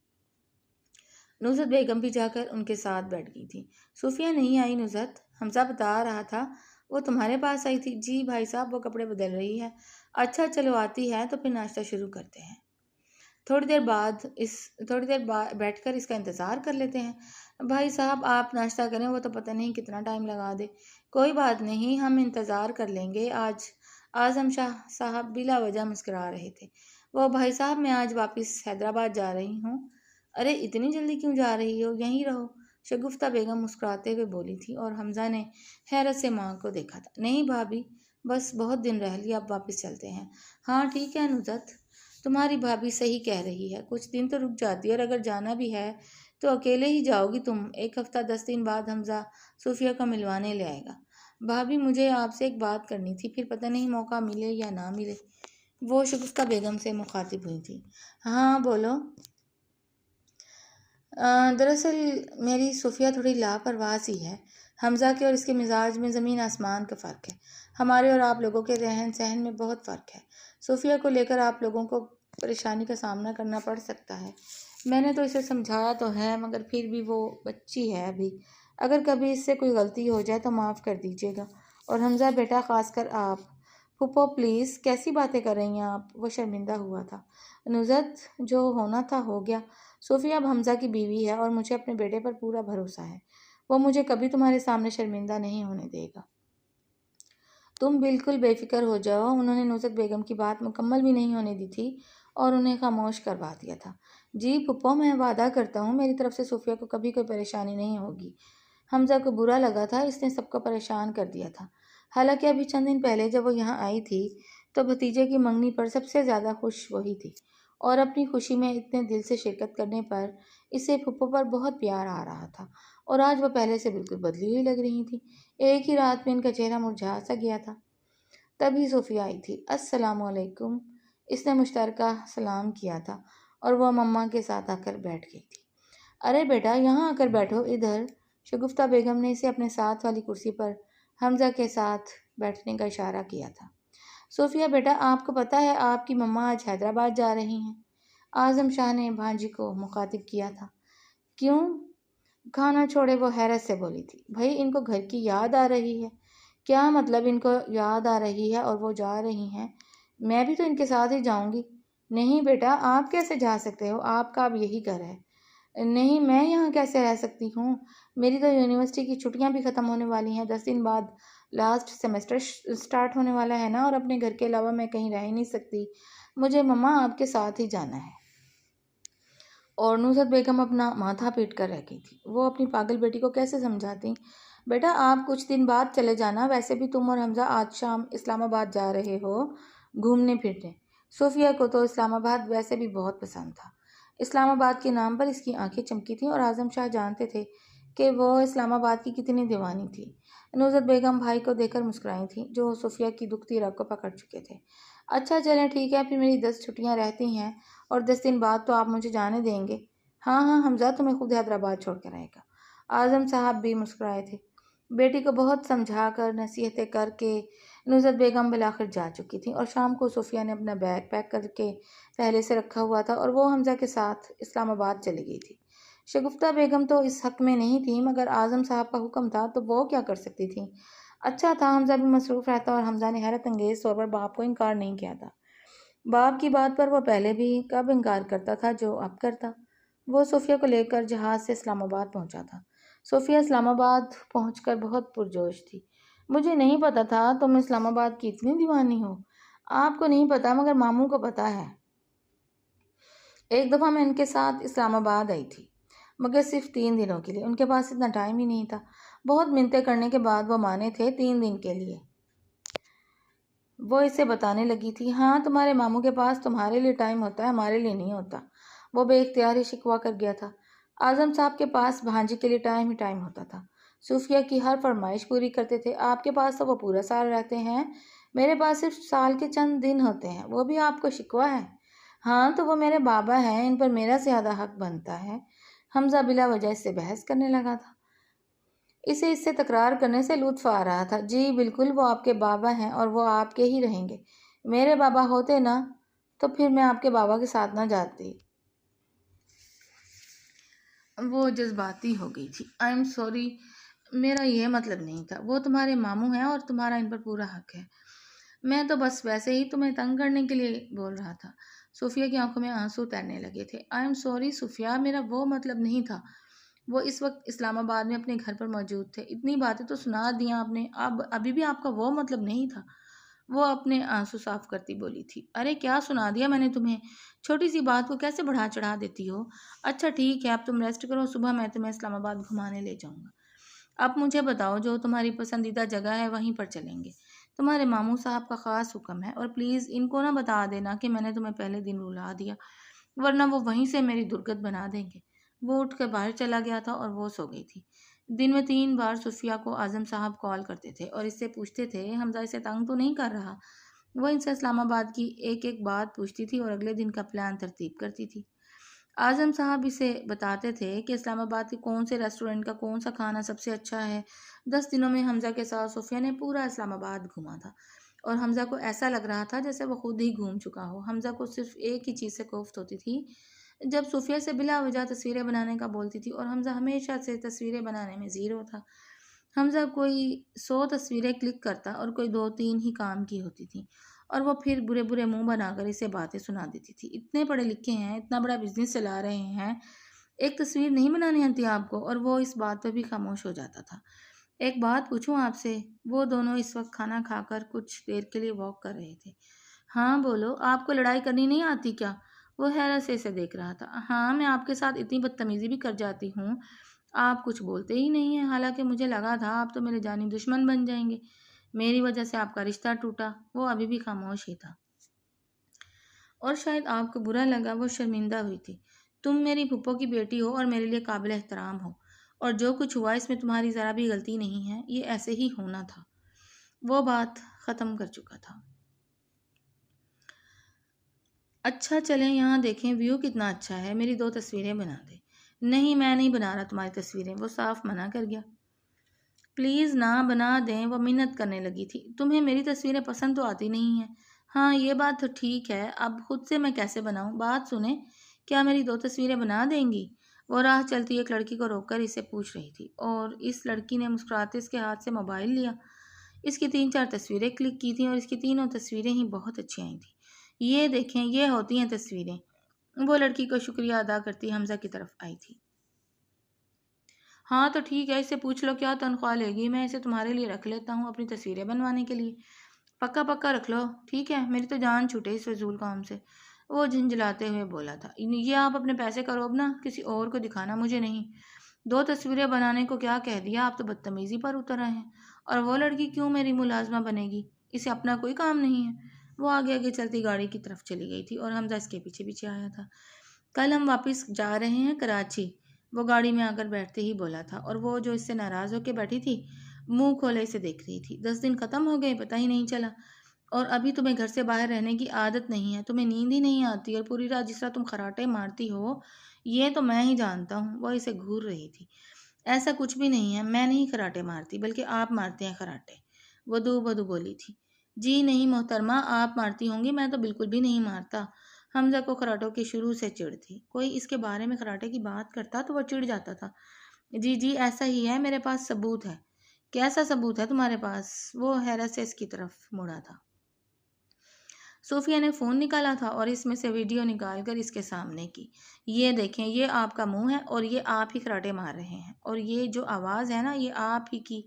نصرت بیگم بھی جا کر ان کے ساتھ بیٹھ گئی تھی۔ صوفیہ نہیں آئی نصرت؟ حمزہ بتا رہا تھا وہ تمہارے پاس آئی تھی۔ جی بھائی صاحب، وہ کپڑے بدل رہی ہے۔ اچھا چلو، آتی ہے تو پھر ناشتہ شروع کرتے ہیں۔ تھوڑی دیر بیٹھ کر اس کا انتظار کر لیتے ہیں۔ بھائی صاحب آپ ناشتہ کریں، وہ تو پتہ نہیں کتنا ٹائم لگا دے۔ کوئی بات نہیں، ہم انتظار کر لیں گے۔ آج اعظم شاہ صاحب بلا وجہ مسکرا رہے تھے۔ وہ بھائی صاحب میں آج واپس حیدرآباد جا رہی ہوں۔ ارے اتنی جلدی کیوں جا رہی ہو؟ یہیں رہو، شگفتہ بیگم مسکراتے ہوئے بولی تھی، اور حمزہ نے حیرت سے ماں کو دیکھا تھا۔ نہیں بھابھی، بس بہت دن رہ لیے، اب واپس چلتے ہیں۔ ہاں ٹھیک ہے نصرت، تمہاری بھابھی صحیح کہہ رہی ہے، کچھ دن تو رک جاتی ہے، اور اگر جانا بھی ہے تو اکیلے ہی جاؤ گی تم۔ ایک ہفتہ 10 دن بعد حمزہ صوفیہ کو ملوانے لے آئے گا۔ بھابھی مجھے آپ سے ایک بات کرنی تھی، پھر پتہ نہیں موقع ملے یا نہ ملے۔ وہ شگفتہ بیگم سے مخاطب ہوئی تھی۔ ہاں بولو۔ دراصل میری صوفیہ تھوڑی لاپرواہ سی ہے۔ حمزہ کے اور اس کے مزاج میں زمین آسمان کا فرق ہے۔ ہمارے اور آپ لوگوں کے رہن سہن میں بہت فرق ہے۔ صوفیہ کو لے کر آپ لوگوں کو پریشانی کا سامنا کرنا پڑ سکتا ہے۔ میں نے تو اسے سمجھایا تو ہے، مگر پھر بھی وہ بچی ہے ابھی۔ اگر کبھی اس سے کوئی غلطی ہو جائے تو معاف کر دیجیے گا۔ اور حمزہ بیٹا، خاص کر آپ۔ پھپھو پلیز، کیسی باتیں کر رہی ہیں آپ؟ وہ شرمندہ ہوا تھا۔ نصرت، جو ہونا تھا ہو گیا۔ صوفیہ اب حمزہ کی بیوی ہے، اور مجھے اپنے بیٹے پر پورا بھروسہ ہے۔ وہ مجھے کبھی تمہارے سامنے شرمندہ نہیں ہونے دے گا۔ تم بالکل بے فکر ہو جاؤ۔ انہوں نے نصرت بیگم کی بات مکمل بھی نہیں ہونے دی تھی اور انہیں خاموش کروا دیا تھا۔ جی پھپھو، میں وعدہ کرتا ہوں میری طرف سے صوفیہ کو کبھی کوئی پریشانی نہیں ہوگی۔ حمزہ کو برا لگا تھا، اس نے سب کو پریشان کر دیا تھا۔ حالانکہ ابھی چند دن پہلے جب وہ یہاں آئی تھی تو بھتیجے کی منگنی پر سب سے زیادہ خوش وہی تھی، اور اپنی خوشی میں اتنے دل سے شرکت کرنے پر اسے پھپھو پر بہت پیار آ رہا تھا، اور آج وہ پہلے سے بالکل بدلی ہوئی لگ رہی تھی۔ ایک ہی رات میں ان کا چہرہ مرجھا سا گیا تھا۔ تبھی صوفیہ آئی تھی۔ السلام علیکم، اس نے مشترکہ سلام کیا تھا، اور وہ مما کے ساتھ آ کر بیٹھ گئی تھی۔ ارے بیٹا یہاں آ کر بیٹھو، ادھر۔ شگفتہ بیگم نے اسے اپنے ساتھ والی کرسی پر حمزہ کے ساتھ بیٹھنے کا اشارہ کیا تھا۔ صوفیہ بیٹا، آپ کو پتہ ہے آپ کی مما آج حیدرآباد جا رہی ہیں؟ اعظم شاہ نے بھانجی کو مخاطب کیا تھا۔ کیوں؟ کھانا چھوڑے وہ حیرت سے بولی تھی۔ بھائی ان کو گھر کی یاد آ رہی ہے۔ کیا مطلب ان کو یاد آ رہی ہے اور وہ جا رہی ہیں؟ میں بھی تو ان کے ساتھ ہی جاؤں گی۔ نہیں بیٹا، آپ کیسے جا سکتے ہو؟ آپ کا اب یہی گھر ہے۔ نہیں، میں یہاں کیسے رہ سکتی ہوں؟ میری تو یونیورسٹی کی چھٹیاں بھی ختم ہونے والی ہیں، 10 دن بعد لاسٹ سیمسٹر سٹارٹ ہونے والا ہے نا، اور اپنے گھر کے علاوہ میں کہیں رہ ہی نہیں سکتی۔ مجھے مما آپ کے ساتھ ہی جانا ہے۔ اور نصرت بیگم اپنا ماتھا پیٹ کر رہ گئی تھی۔ وہ اپنی پاگل بیٹی کو کیسے سمجھاتی؟ بیٹا آپ کچھ دن بعد چلے جانا، ویسے بھی تم اور حمزہ آج شام اسلام آباد جا رہے ہو گھومنے پھرنے۔ صوفیہ کو تو اسلام آباد ویسے بھی بہت پسند تھا۔ اسلام آباد کے نام پر اس کی آنکھیں چمکی تھیں، اور اعظم شاہ جانتے تھے کہ وہ اسلام آباد کی کتنی دیوانی تھی۔ نصرت بیگم بھائی کو دیکھ کر مسکرائی تھیں، جو صوفیہ کی دکھتی رگ کو پکڑ چکے تھے۔ اچھا چلیں ٹھیک ہے، پھر میری 10 چھٹیاں رہتی ہیں، اور 10 دن بعد تو آپ مجھے جانے دیں گے۔ ہاں ہاں، حمزہ تمہیں خود حیدرآباد چھوڑ کر آئے گا۔ اعظم صاحب بھی مسکرائے تھے۔ بیٹی کو بہت سمجھا کر نصیحتیں کر کے نصرت بیگم بالآخر جا چکی تھیں، اور شام کو صوفیہ نے اپنا بیگ پیک کر کے پہلے سے رکھا ہوا تھا، اور وہ حمزہ کے ساتھ اسلام آباد چلی گئی تھی۔ شگفتہ بیگم تو اس حق میں نہیں تھیں، مگر اعظم صاحب کا حکم تھا تو وہ کیا کر سکتی تھیں۔ اچھا تھا حمزہ بھی مصروف رہتا، اور حمزہ نے حیرت انگیز طور پر باپ کو انکار نہیں کیا تھا۔ باپ کی بات پر وہ پہلے بھی کب انکار کرتا تھا جو اب کرتا۔ وہ صوفیہ کو لے کر جہاز سے اسلام آباد پہنچا تھا۔ صوفیہ اسلام آباد پہنچ کر بہت پرجوش تھی۔ مجھے نہیں پتا تھا تم اسلام آباد کی اتنی دیوانی ہو۔ آپ کو نہیں پتا مگر ماموں کو پتا ہے۔ ایک دفعہ میں ان کے ساتھ اسلام آباد آئی تھی، مگر صرف 3 دنوں کے لیے۔ ان کے پاس اتنا ٹائم ہی نہیں تھا۔ بہت منتیں کرنے کے بعد وہ مانے تھے 3 دن کے لیے۔ وہ اسے بتانے لگی تھی، ہاں تمہارے ماموں کے پاس تمہارے لیے ٹائم ہوتا ہے، ہمارے لیے نہیں ہوتا۔ وہ بے اختیار ہی شکوہ کر گیا تھا۔ اعظم صاحب کے پاس بھانجی کے لیے ٹائم ہی ٹائم ہوتا تھا۔ صوفیہ کی ہر فرمائش پوری کرتے تھے۔ آپ کے پاس تو وہ پورا سال رہتے ہیں، میرے پاس صرف سال کے چند دن ہوتے ہیں، وہ بھی آپ کو شکوہ ہے؟ ہاں تو وہ میرے بابا ہیں، ان پر میرا زیادہ حق بنتا ہے۔ حمزہ بلا وجہ اس سے بحث کرنے لگا تھا۔ اسے اس سے تکرار کرنے سے لطف آ رہا تھا۔ جی بالکل، وہ آپ کے بابا ہیں اور وہ آپ کے ہی رہیں گے۔ میرے بابا ہوتے نا تو پھر میں آپ کے بابا کے ساتھ نہ جاتی۔ وہ جذباتی ہو گئی تھی۔ آئی ایم سوری، میرا یہ مطلب نہیں تھا۔ وہ تمہارے ماموں ہیں اور تمہارا ان پر پورا حق ہے۔ میں تو بس ویسے ہی تمہیں تنگ کرنے کے لیے بول رہا تھا۔ صوفیہ کی آنکھوں میں آنسو تیرنے لگے تھے۔ آئی ایم سوری صوفیہ، میرا وہ مطلب نہیں تھا۔ وہ اس وقت اسلام آباد میں اپنے گھر پر موجود تھے۔ اتنی باتیں تو سنا دیا آپ نے، ابھی بھی آپ کا وہ مطلب نہیں تھا۔ وہ اپنے آنسو صاف کرتی بولی تھی۔ ارے کیا سنا دیا میں نے تمہیں؟ چھوٹی سی بات کو کیسے بڑھا چڑھا دیتی ہو؟ اچھا ٹھیک ہے، اب تم ریسٹ کرو، صبح میں تمہیں اسلام آباد گھمانے لے جاؤں گا۔ اب مجھے بتاؤ، جو تمہاری پسندیدہ جگہ ہے وہیں پر چلیں گے۔ تمہارے ماموں صاحب کا خاص حکم ہے، اور پلیز ان کو نہ بتا دینا کہ میں نے تمہیں پہلے دن رلا دیا، ورنہ وہ وہیں سے میری درگت بنا دیں گے۔ وہ اٹھ کر باہر چلا گیا تھا اور وہ سو گئی تھی۔ دن میں 3 بار صوفیہ کو اعظم صاحب کال کرتے تھے اور اس سے پوچھتے تھے حمزہ اسے تنگ تو نہیں کر رہا۔ وہ ان سے اسلام آباد کی ایک ایک بات پوچھتی تھی اور اگلے دن کا پلان ترتیب کرتی تھی۔ اعظم صاحب اسے بتاتے تھے کہ اسلام آباد کے کون سے ریسٹورنٹ کا کون سا کھانا سب سے اچھا ہے۔ 10 دنوں میں حمزہ کے ساتھ صوفیہ نے پورا اسلام آباد گھوما تھا، اور حمزہ کو ایسا لگ رہا تھا جیسے وہ خود ہی گھوم چکا ہو۔ حمزہ کو صرف ایک ہی چیز سے کوفت ہوتی تھی، جب صوفیہ سے بلا وجہ تصویریں بنانے کا بولتی تھی، اور حمزہ ہمیشہ سے تصویریں بنانے میں زیرو تھا۔ حمزہ کوئی 100 تصویریں کلک کرتا اور کوئی 2-3 ہی کام کی ہوتی تھیں، اور وہ پھر برے برے منہ بنا کر اسے باتیں سنا دیتی تھی۔ اتنے پڑھے لکھے ہیں، اتنا بڑا بزنس چلا رہے ہیں، ایک تصویر نہیں بنانی آتی آپ کو؟ اور وہ اس بات پہ بھی خاموش ہو جاتا تھا۔ ایک بات پوچھوں آپ سے؟ وہ دونوں اس وقت کھانا کھا کر کچھ دیر کے لیے واک کر رہے تھے۔ ہاں بولو، آپ کو لڑائی کرنی نہیں آتی کیا؟ وہ حیرت سے اسے دیکھ رہا تھا۔ ہاں، میں آپ کے ساتھ اتنی بدتمیزی بھی کر جاتی ہوں، آپ کچھ بولتے ہی نہیں ہیں، حالانکہ مجھے لگا تھا آپ تو میرے جانی دشمن بن جائیں گے۔ میری وجہ سے آپ کا رشتہ ٹوٹا۔ وہ ابھی بھی خاموش ہی تھا، اور شاید آپ کو برا لگا۔ وہ شرمندہ ہوئی تھی۔ تم میری پھپھو کی بیٹی ہو اور میرے لیے قابل احترام ہو، اور جو کچھ ہوا اس میں تمہاری ذرا بھی غلطی نہیں ہے، یہ ایسے ہی ہونا تھا۔ وہ بات ختم کر چکا تھا۔ اچھا چلیں یہاں دیکھیں، ویو کتنا اچھا ہے، میری 2 تصویریں بنا دے۔ نہیں، میں نہیں بنا رہا تمہاری تصویریں، وہ صاف منع کر گیا۔ پلیز نہ بنا دیں، وہ منت کرنے لگی تھی۔ تمہیں میری تصویریں پسند تو آتی نہیں ہیں۔ ہاں یہ بات تو ٹھیک ہے، اب خود سے میں کیسے بناؤں؟ بات سنیں، کیا میری 2 تصویریں بنا دیں گی؟ وہ راہ چلتی ایک لڑکی کو روک کر اسے پوچھ رہی تھی، اور اس لڑکی نے مسکراتے اس کے ہاتھ سے موبائل لیا۔ اس کی 3-4 تصویریں کلک کی تھیں، اور اس کی تینوں تصویریں ہی بہت اچھی آئی تھیں۔ یہ دیکھیں، یہ ہوتی ہیں تصویریں۔ وہ لڑکی کو شکریہ ادا کرتی حمزہ کی طرف آئی تھی۔ ہاں تو ٹھیک ہے، اس سے پوچھ لو کیا تنخواہ لے گی، میں اسے تمہارے لیے رکھ لیتا ہوں اپنی تصویریں بنوانے کے لیے۔ پکا پکا رکھ لو، ٹھیک ہے، میری تو جان چھوٹے اس فضول کام سے۔ وہ جھنجھلاتے ہوئے بولا تھا۔ یہ آپ اپنے پیسے کرو اب نا، کسی اور کو دکھانا، مجھے نہیں۔ 2 تصویریں بنانے کو کیا کہہ دیا، آپ تو بدتمیزی پر اتر آئے ہیں۔ اور وہ لڑکی کیوں میری ملازمہ بنے گی؟ اسے اپنا کوئی کام نہیں ہے۔ وہ آگے آگے چلتی گاڑی کی طرف چلی گئی تھی، اور حمزہ اس کے پیچھے پیچھے آیا تھا۔ کل ہم واپس جا رہے ہیں کراچی، وہ گاڑی میں آ کر بیٹھتے ہی بولا تھا، اور وہ جو اس سے ناراض ہو کے بیٹھی تھی منہ کھولے اسے دیکھ رہی تھی۔ 10 دن ختم ہو گئے، پتہ ہی نہیں چلا، اور ابھی تمہیں گھر سے باہر رہنے کی عادت نہیں ہے، تمہیں نیند ہی نہیں آتی، اور پوری رات جس طرح تم خراٹے مارتی ہو یہ تو میں ہی جانتا ہوں۔ وہ اسے گھور رہی تھی۔ ایسا کچھ بھی نہیں ہے، میں نہیں خراٹے مارتی، بلکہ آپ مارتے ہیں خراٹے، وہ دو بدو بولی تھی۔ جی نہیں محترمہ، آپ مارتی ہوں گی، میں تو بالکل بھی نہیں مارتا۔ حمزہ کو خراٹوں کی شروع سے چڑ تھی، کوئی اس کے بارے میں خراٹے کی بات کرتا تو وہ چڑ جاتا تھا۔ جی جی ایسا ہی ہے، میرے پاس ثبوت ہے۔ کیسا ثبوت ہے تمہارے پاس؟ وہ حیرت سے اس کی طرف مڑا تھا۔ صوفیہ نے فون نکالا تھا اور اس میں سے ویڈیو نکال کر اس کے سامنے کی۔ یہ دیکھیں، یہ آپ کا منہ ہے اور یہ آپ ہی خراٹے مار رہے ہیں، اور یہ جو آواز ہے نا، یہ آپ ہی کی۔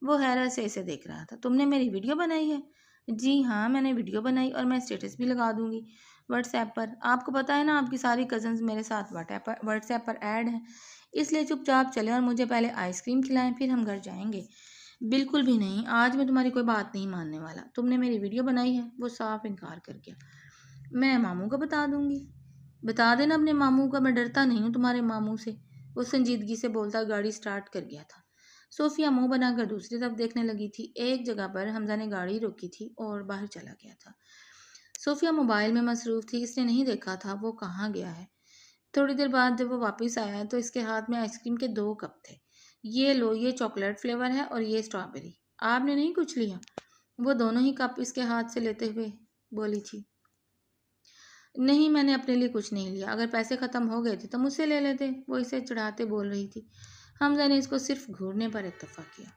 وہ حیرت سے اسے دیکھ رہا تھا۔ تم نے میری ویڈیو بنائی ہے؟ جی ہاں، میں نے ویڈیو بنائی، اور میں اسٹیٹس بھی لگا دوں گی واٹس ایپ پر۔ آپ کو پتہ ہے نا، آپ کی ساری کزنز میرے ساتھ واٹس ایپ پر ایڈ ہیں، اس لیے چپ چاپ چلیں اور مجھے پہلے آئس کریم کھلائیں، پھر ہم گھر جائیں گے۔ بالکل بھی نہیں، آج میں تمہاری کوئی بات نہیں ماننے والا۔ تم نے میری ویڈیو بنائی ہے؟ وہ صاف انکار کر گیا۔ میں ماموں کو بتا دوں گی۔ بتا دینا اپنے ماموں کا، میں ڈرتا نہیں ہوں تمہارے ماموں سے، وہ سنجیدگی سے بولتا گاڑی سٹارٹ کر گیا تھا۔ صوفیہ منہ بنا کر دوسری طرف دیکھنے لگی تھی۔ ایک جگہ پر حمزہ نے گاڑی روکی تھی اور باہر چلا گیا تھا۔ صوفیہ موبائل میں مصروف تھی، اس نے نہیں دیکھا تھا وہ کہاں گیا ہے۔ تھوڑی دیر بعد جب وہ واپس آیا تو اس کے ہاتھ میں آئس کریم کے 2 کپ تھے۔ یہ لو، یہ چاکلیٹ فلیور ہے اور یہ اسٹرابیری۔ آپ نے نہیں کچھ لیا؟ وہ دونوں ہی کپ اس کے ہاتھ سے لیتے ہوئے بولی تھی۔ نہیں، میں نے اپنے لیے کچھ نہیں لیا، اگر پیسے ختم ہو گئے تھے تو مجھ سے لے لیتے، وہ اسے چڑھاتے بول رہی تھی۔ حمزہ نے اس کو صرف گھورنے پر اتفاق کیا۔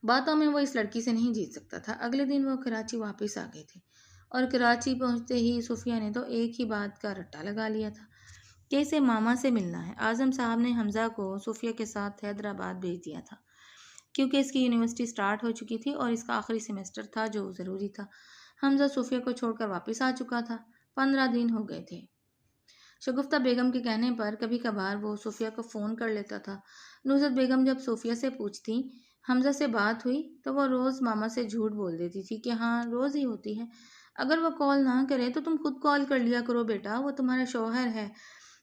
باتوں میں وہ اس لڑکی سے نہیں جیت سکتا تھا۔ اگلے دن وہ کراچی واپس آ گئے تھے اور کراچی پہنچتے ہی صوفیہ نے تو ایک ہی بات کا رٹا لگا لیا تھا کہ اسے ماما سے ملنا ہے۔ اعظم صاحب نے حمزہ کو صوفیہ کے ساتھ حیدرآباد بھیج دیا تھا کیونکہ اس کی یونیورسٹی سٹارٹ ہو چکی تھی اور اس کا آخری سیمسٹر تھا جو ضروری تھا۔ حمزہ صوفیہ کو چھوڑ کر واپس آ چکا تھا۔ 15 دن ہو گئے تھے۔ شگفتہ بیگم کے کہنے پر کبھی کبھار وہ صوفیہ کو فون کر لیتا تھا۔ نصرت بیگم جب صوفیہ سے پوچھتی حمزہ سے بات ہوئی تو وہ روز ماما سے جھوٹ بول دیتی تھی کہ ہاں روز ہی ہوتی ہے۔ اگر وہ کال نہ کرے تو تم خود کال کر لیا کرو بیٹا، وہ تمہارا شوہر ہے،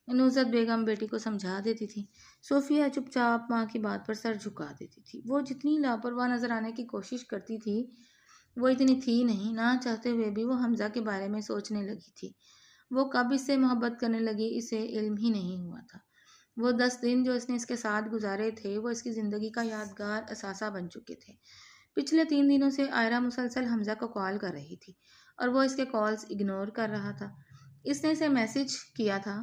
نصرت بیگم بیٹی کو سمجھا دیتی تھی۔ صوفیہ چپ چاپ ماں کی بات پر سر جھکا دیتی تھی۔ وہ جتنی لاپرواہ نظر آنے کی کوشش کرتی تھی وہ اتنی تھی نہیں۔ نہ چاہتے ہوئے بھی وہ حمزہ کے بارے میں سوچنے لگی تھی۔ وہ کب اس سے محبت کرنے لگی اسے علم ہی نہیں ہوا تھا۔ وہ 10 دن جو اس نے اس کے ساتھ گزارے تھے وہ اس کی زندگی کا یادگار اثاثہ بن چکے تھے۔ پچھلے 3 دنوں سے آئرہ مسلسل حمزہ کو کال کر رہی تھی اور وہ اس کے کالز اگنور کر رہا تھا۔ اس نے اسے میسج کیا تھا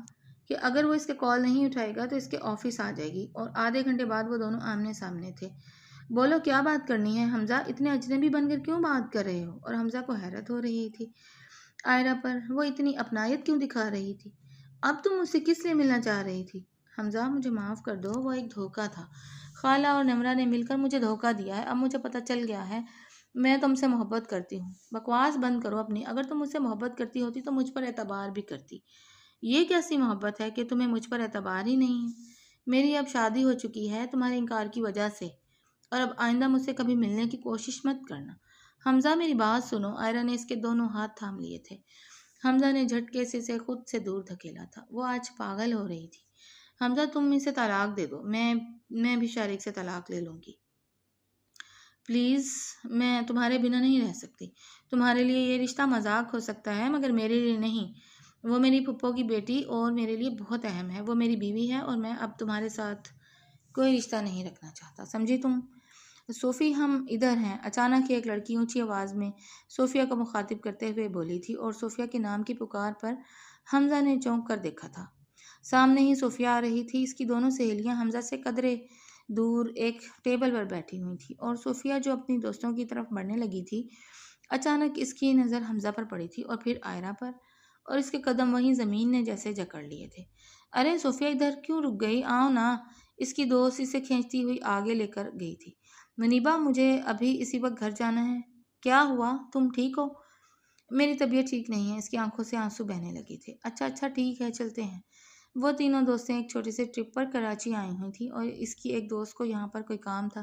کہ اگر وہ اس کے کال نہیں اٹھائے گا تو اس کے آفس آ جائے گی، اور آدھے گھنٹے بعد وہ دونوں آمنے سامنے تھے۔ بولو کیا بات کرنی ہے حمزہ، اتنے اجنبی بن کر کیوں بات کر رہے ہو؟ اور حمزہ کو حیرت ہو رہی تھی آئرہ پر، وہ اتنی اپنائیت کیوں دکھا رہی تھی؟ اب تم مجھ سے کس لیے ملنا چاہ رہی تھی؟ حمزہ مجھے معاف کر دو، وہ ایک دھوکہ تھا۔ خالہ اور نمرہ نے مل کر مجھے دھوکہ دیا ہے، اب مجھے پتہ چل گیا ہے میں تم سے محبت کرتی ہوں۔ بکواس بند کرو اپنی، اگر تم مجھ سے محبت کرتی ہوتی تو مجھ پر اعتبار بھی کرتی۔ یہ کیسی محبت ہے کہ تمہیں مجھ پر اعتبار ہی نہیں ہے؟ میری اب شادی ہو چکی ہے تمہارے انکار کی وجہ سے، اور اب آئندہ مجھ سے کبھی ملنے کی کوشش مت کرنا۔ حمزہ میری بات سنو، آئرہ نے اس کے دونوں ہاتھ تھام لیے تھے۔ حمزہ نے جھٹکے سے اسے خود سے دور دھکیلا تھا۔ وہ آج پاگل ہو رہی تھی۔ حمزہ تم اسے طلاق دے دو، میں بھی شریک سے طلاق لے لوں گی۔ پلیز، میں تمہارے بنا نہیں رہ سکتی۔ تمہارے لیے یہ رشتہ مذاق ہو سکتا ہے مگر میرے لیے نہیں۔ وہ میری پھپھو کی بیٹی اور میرے لیے بہت اہم ہے۔ وہ میری بیوی ہے اور میں اب تمہارے ساتھ کوئی رشتہ نہیں رکھنا چاہتا، سمجھی تم؟ صوفی ہم ادھر ہیں، اچانک ایک لڑکی اونچی آواز میں صوفیہ کو مخاطب کرتے ہوئے بولی تھی، اور صوفیہ کے نام کی پکار پر حمزہ نے چونک کر دیکھا تھا۔ سامنے ہی صوفیہ آ رہی تھی۔ اس کی دونوں سہیلیاں حمزہ سے قدرے دور ایک ٹیبل پر بیٹھی ہوئی تھیں، اور صوفیہ جو اپنی دوستوں کی طرف بڑھنے لگی تھی، اچانک اس کی نظر حمزہ پر پڑی تھی اور پھر آئرہ پر، اور اس کے قدم وہیں زمین نے جیسے جکڑ لیے تھے۔ ارے صوفیہ ادھر کیوں رک گئی؟ آؤ نا، اس کی دوست اسے کھینچتی ہوئی آگے لے کر گئی تھی۔ منیبا، مجھے ابھی اسی وقت گھر جانا ہے۔ کیا ہوا؟ تم ٹھیک ہو؟ میری طبیعت ٹھیک نہیں ہے۔ اس کی آنکھوں سے آنسو بہنے لگے تھے۔ اچھا ٹھیک ہے، چلتے ہیں۔ وہ تینوں دوستیں ایک چھوٹے سے ٹرپ پر کراچی آئی ہوئی تھیں اور اس کی ایک دوست کو یہاں پر کوئی کام تھا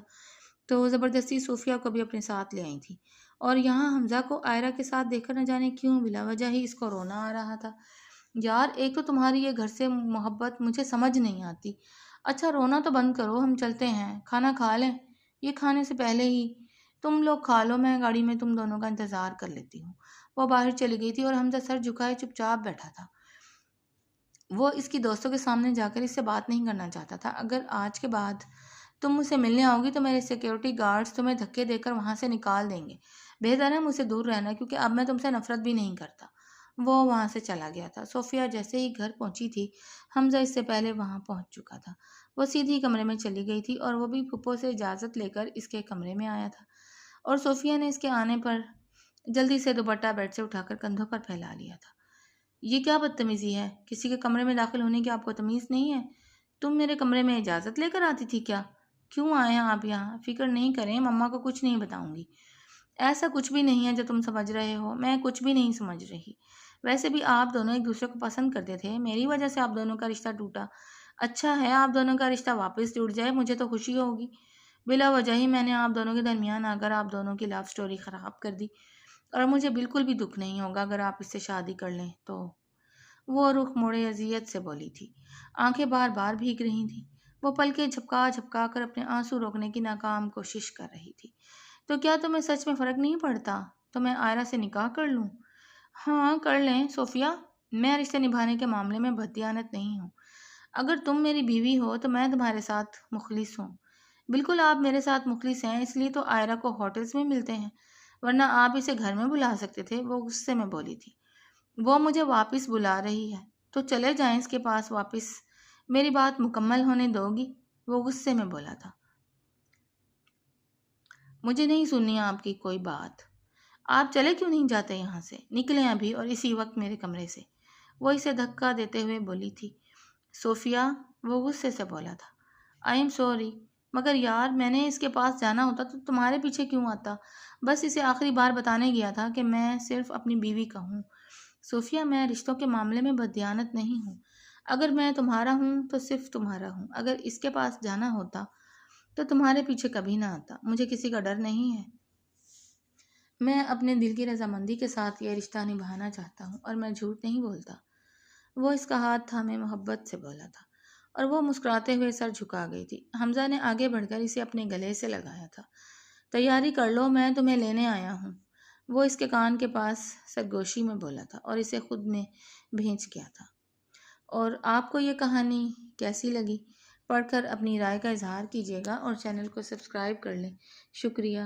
تو وہ زبردستی صوفیہ کو بھی اپنے ساتھ لے آئی تھیں، اور یہاں حمزہ کو آئرہ کے ساتھ دیکھ کر نہ جانے کیوں بلا وجہ ہی اس کو رونا آ رہا تھا۔ یار، ایک تو تمہاری یہ گھر سے محبت مجھے سمجھ نہیں آتی۔ اچھا رونا تو بند کرو، ہم چلتے ہیں، کھانا کھا لیں؟ یہ کھانے سے پہلے ہی تم لوگ کھا لو، میں گاڑی میں تم دونوں کا انتظار کر لیتی ہوں۔ وہ باہر چلی گئی تھی اور حمزہ سر جھکائے چپ چاپ بیٹھا تھا۔ وہ اس کی دوستوں کے سامنے جا کر اس سے بات نہیں کرنا چاہتا تھا۔ اگر آج کے بعد تم مجھ سے ملنے آؤ گی تو میرے سیکیورٹی گارڈز تمہیں دھکے دے کر وہاں سے نکال دیں گے۔ بہتر ہے مجھ سے دور رہنا، کیونکہ اب میں تم سے نفرت بھی نہیں کرتا۔ وہ وہاں سے چلا گیا تھا۔ صوفیہ جیسے ہی گھر پہنچی تھی، حمزہ اس سے پہلے وہاں پہنچ چکا تھا۔ وہ سیدھی کمرے میں چلی گئی تھی اور وہ بھی پھپھو سے اجازت لے کر اس کے کمرے میں آیا تھا، اور صوفیہ نے اس کے آنے پر جلدی سے دوپٹہ بیڈ سے اٹھا کر کندھوں پر پھیلا لیا تھا۔ یہ کیا بدتمیزی ہے؟ کسی کے کمرے میں داخل ہونے کی آپ کو تمیز نہیں ہے؟ تم میرے کمرے میں اجازت لے کر آتی تھی کیا؟ کیوں آئے ہیں آپ یہاں؟ فکر نہیں کریں، مما کو کچھ نہیں بتاؤں گی۔ ایسا کچھ بھی نہیں ہے جو تم سمجھ رہے ہو، میں کچھ بھی نہیں سمجھ رہی۔ ویسے بھی آپ دونوں ایک دوسرے کو پسند کرتے تھے، میری وجہ سے آپ دونوں کا رشتہ ٹوٹا۔ اچھا ہے آپ دونوں کا رشتہ واپس ٹوٹ جائے، مجھے تو خوشی ہوگی۔ بلا وجہ ہی میں نے آپ دونوں کے درمیان آ کر آپ دونوں کی لو سٹوری خراب کر دی، اور مجھے بالکل بھی دکھ نہیں ہوگا اگر آپ اس سے شادی کر لیں تو۔ وہ رخ موڑے اذیت سے بولی تھی۔ آنکھیں بار بار بھیگ رہی تھیں۔ وہ پلکیں جھپکا جھپکا کر اپنے آنسو روکنے کی ناکام کوشش کر رہی تھی۔ تو کیا تمہیں سچ میں فرق نہیں پڑتا؟ تو میں آئرہ سے نکاح کر لوں؟ ہاں کر لیں صوفیہ، میں رشتے نبھانے کے معاملے میں بددیانت نہیں ہوں۔ اگر تم میری بیوی ہو تو میں تمہارے ساتھ مخلص ہوں۔ بالکل آپ میرے ساتھ مخلص ہیں، اس لیے تو آئرہ کو ہوٹلز میں ملتے ہیں، ورنہ آپ اسے گھر میں بلا سکتے تھے، وہ غصے میں بولی تھی۔ وہ مجھے واپس بلا رہی ہے تو چلے جائیں اس کے پاس واپس، میری بات مکمل ہونے دو گی؟ وہ غصے میں بولا تھا۔ مجھے نہیں سننی آپ کی کوئی بات۔ آپ چلے کیوں نہیں جاتے یہاں سے؟ نکلیں ابھی اور اسی وقت میرے کمرے سے، وہ اسے دھکا دیتے ہوئے بولی تھی۔ صوفیہ، وہ غصے سے بولا تھا۔ آئی ایم سوری، مگر یار میں نے اس کے پاس جانا ہوتا تو تمہارے پیچھے کیوں آتا؟ بس اسے آخری بار بتانے گیا تھا کہ میں صرف اپنی بیوی کا ہوں۔ صوفیہ، میں رشتوں کے معاملے میں بددیانت نہیں ہوں۔ اگر میں تمہارا ہوں تو صرف تمہارا ہوں۔ اگر اس کے پاس جانا ہوتا تو تمہارے پیچھے کبھی نہ آتا۔ مجھے کسی کا ڈر نہیں ہے۔ میں اپنے دل کی رضامندی کے ساتھ یہ رشتہ نبھانا چاہتا ہوں اور میں جھوٹ نہیں بولتا۔ وہ اس کا ہاتھ تھامے محبت سے بولا تھا اور وہ مسکراتے ہوئے سر جھکا گئی تھی۔ حمزہ نے آگے بڑھ کر اسے اپنے گلے سے لگایا تھا۔ تیاری کر لو، میں تمہیں لینے آیا ہوں، وہ اس کے کان کے پاس سرگوشی میں بولا تھا اور اسے خود میں بھینچ گیا تھا۔ اور آپ کو یہ کہانی کیسی لگی؟ پڑھ کر اپنی رائے کا اظہار کیجیے گا اور چینل کو سبسکرائب کر لیں۔ شکریہ۔